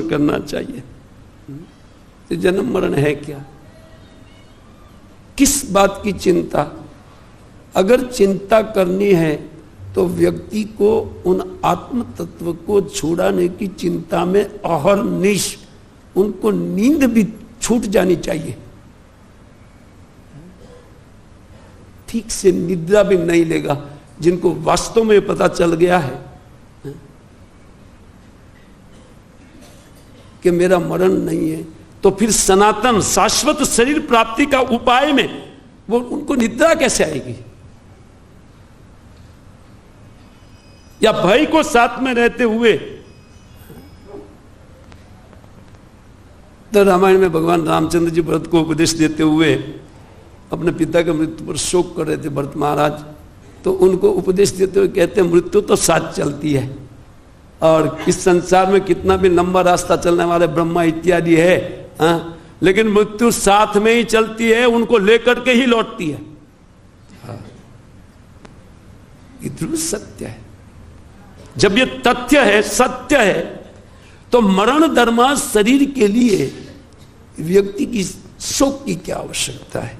करना चाहिए। तो जन्म मरण है क्या? किस बात की चिंता? अगर चिंता करनी है तो व्यक्ति को उन आत्म तत्व को छुड़ाने की चिंता में अहर्निश उनको नींद भी छूट जानी चाहिए। ठीक से निद्रा भी नहीं लेगा। जिनको वास्तव में पता चल गया है कि मेरा मरण नहीं है, तो फिर सनातन शाश्वत शरीर प्राप्ति का उपाय में वो उनको निद्रा कैसे आएगी? या भाई को साथ में रहते हुए, तो रामायण में भगवान रामचंद्र जी भरत को उपदेश देते हुए अपने पिता के मृत्यु पर शोक कर रहे थे भरत महाराज, तो उनको उपदेश देते हुए कहते हैं मृत्यु तो साथ चलती है, और इस संसार में कितना भी लंबा रास्ता चलने वाले ब्रह्मा इत्यादि है, लेकिन मृत्यु साथ में ही चलती है, उनको लेकर के ही लौटती है। ये ध्रुव सत्य है। जब ये तथ्य है, सत्य है, तो मरण धर्मा शरीर के लिए व्यक्ति की शोक की क्या आवश्यकता है?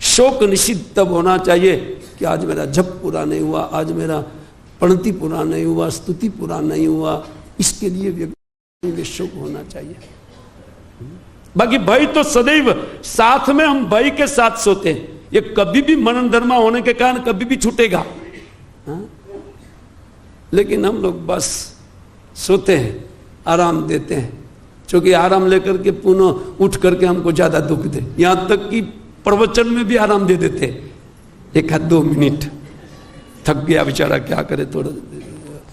शोक निषिद्ध तब होना चाहिए कि आज मेरा जप पूरा नहीं हुआ, आज मेरा प्रणति पूरा नहीं हुआ, स्तुति पूरा नहीं हुआ, इसके लिए व्यक्ति में शोक होना चाहिए। बाकी भय तो सदैव साथ में, हम भय के साथ सोते हैं, ये कभी भी मरण धर्मा होने के कारण कभी भी छूटेगा। लेकिन हम लोग बस सोते हैं, आराम देते हैं, क्योंकि आराम लेकर के पुनः उठ करके हमको ज्यादा दुख दे। यहां तक कि प्रवचन में भी आराम दे देते, एक हाथ 2 मिनट, थक गया बेचारा, क्या करे, थोड़ा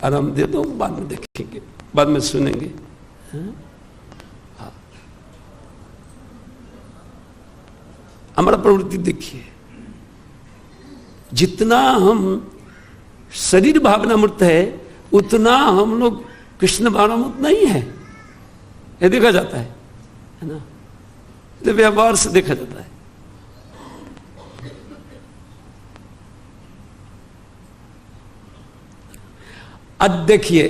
आराम दे दो, बाद में देखेंगे, बाद में सुनेंगे। हमारा प्रवृत्ति देखिए, जितना हम शरीर भावनामूर्त है उतना हम लोग कृष्ण भावनामूर्त नहीं है। ये देखा जाता है ना, तो व्यवहार से देखा जाता है। अब देखिए,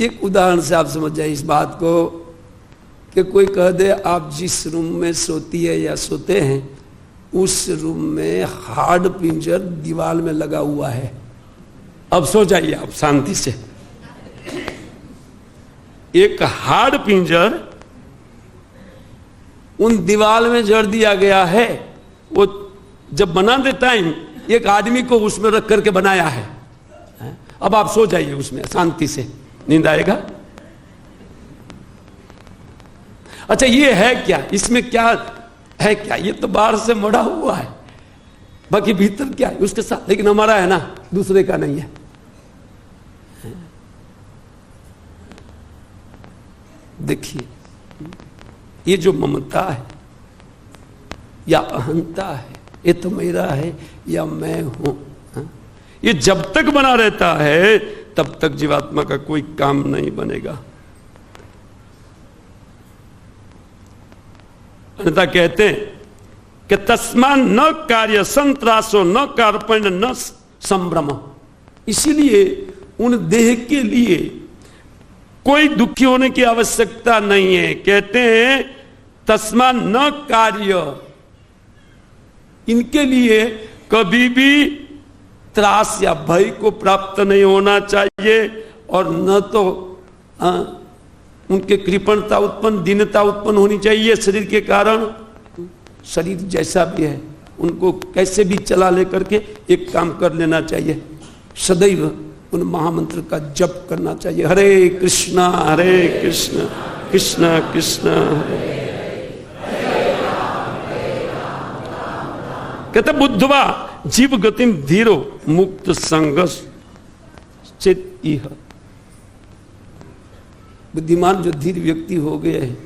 एक उदाहरण से आप समझ जाए इस बात को, कि कोई कह दे आप जिस रूम में सोती है या सोते हैं उस रूम में हार्ड पिंजर दीवार में लगा हुआ है, अब सो जाइए आप शांति से। एक हार्ड पिंजर उन दीवार में जड़ दिया गया है, वो जब बना देता है एक आदमी को उसमें रख करके बनाया है। अब आप सो जाइए उसमें शांति से, नींद आएगा? अच्छा, ये है क्या? इसमें क्या है? क्या ये तो बाहर से मढ़ा हुआ है, बाकी भीतर क्या है उसके साथ, लेकिन हमारा है ना, दूसरे का नहीं है। देखिए, ये जो ममता है या अहंता है, ये तो मेरा है या मैं हूं, ये जब तक बना रहता है तब तक जीवात्मा का कोई काम नहीं बनेगा। अन्यथा कहते हैं कि तस्मान न कार्य संत्रासो न कार्पण्य न संभ्रम। इसीलिए उन देह के लिए कोई दुखी होने की आवश्यकता नहीं है। कहते हैं तस्मान न कार्य, इनके लिए कभी भी त्रास या भय को प्राप्त नहीं होना चाहिए, और न तो उनके कृपणता उत्पन्न, दीनता उत्पन्न होनी चाहिए शरीर के कारण। शरीर जैसा भी है उनको कैसे भी चला लेकर के एक काम कर लेना चाहिए। सदैव उन महामंत्र का जप करना चाहिए, हरे कृष्णा कृष्ण कृष्ण हरे। कहते बुद्धवा जीव गतिम धीरो मुक्त संगस चित इह। बुद्धिमान जो धीर व्यक्ति हो गए हैं,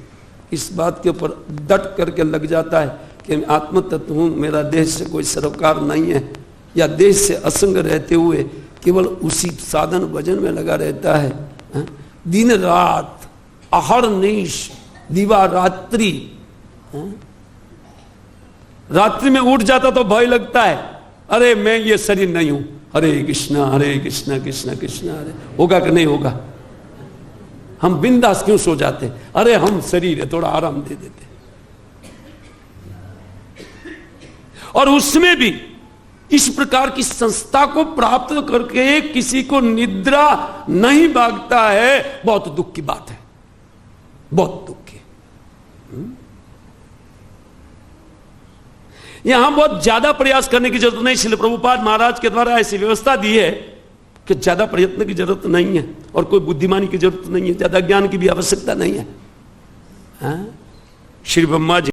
इस बात के ऊपर डट करके लग जाता है कि मैं आत्म तत्व हूं, मेरा देह से कोई सरोकार नहीं है, या देह से असंग रहते हुए केवल उसी साधन भजन में लगा रहता है। दिन रात अहर्निश दिवा रात्रि, रात्रि में उठ जाता तो भय लगता है, अरे मैं ये शरीर नहीं हूं, हरे कृष्णा कृष्ण कृष्ण हरे। होगा कि नहीं होगा? हम बिंदास क्यों सो जाते हैं? अरे हम शरीर है, थोड़ा आराम दे देते। और उसमें भी इस प्रकार की संस्था को प्राप्त करके किसी को निद्रा नहीं भागता है, बहुत दुख की बात है, बहुत दुख की। यहां बहुत ज्यादा प्रयास करने की जरूरत नहीं। श्रील प्रभुपाद महाराज के द्वारा ऐसी व्यवस्था दी है कि ज्यादा प्रयत्न की जरूरत नहीं है और कोई बुद्धिमानी की जरूरत नहीं है, ज्यादा ज्ञान की भी आवश्यकता नहीं है। श्री ब्रह्मा जी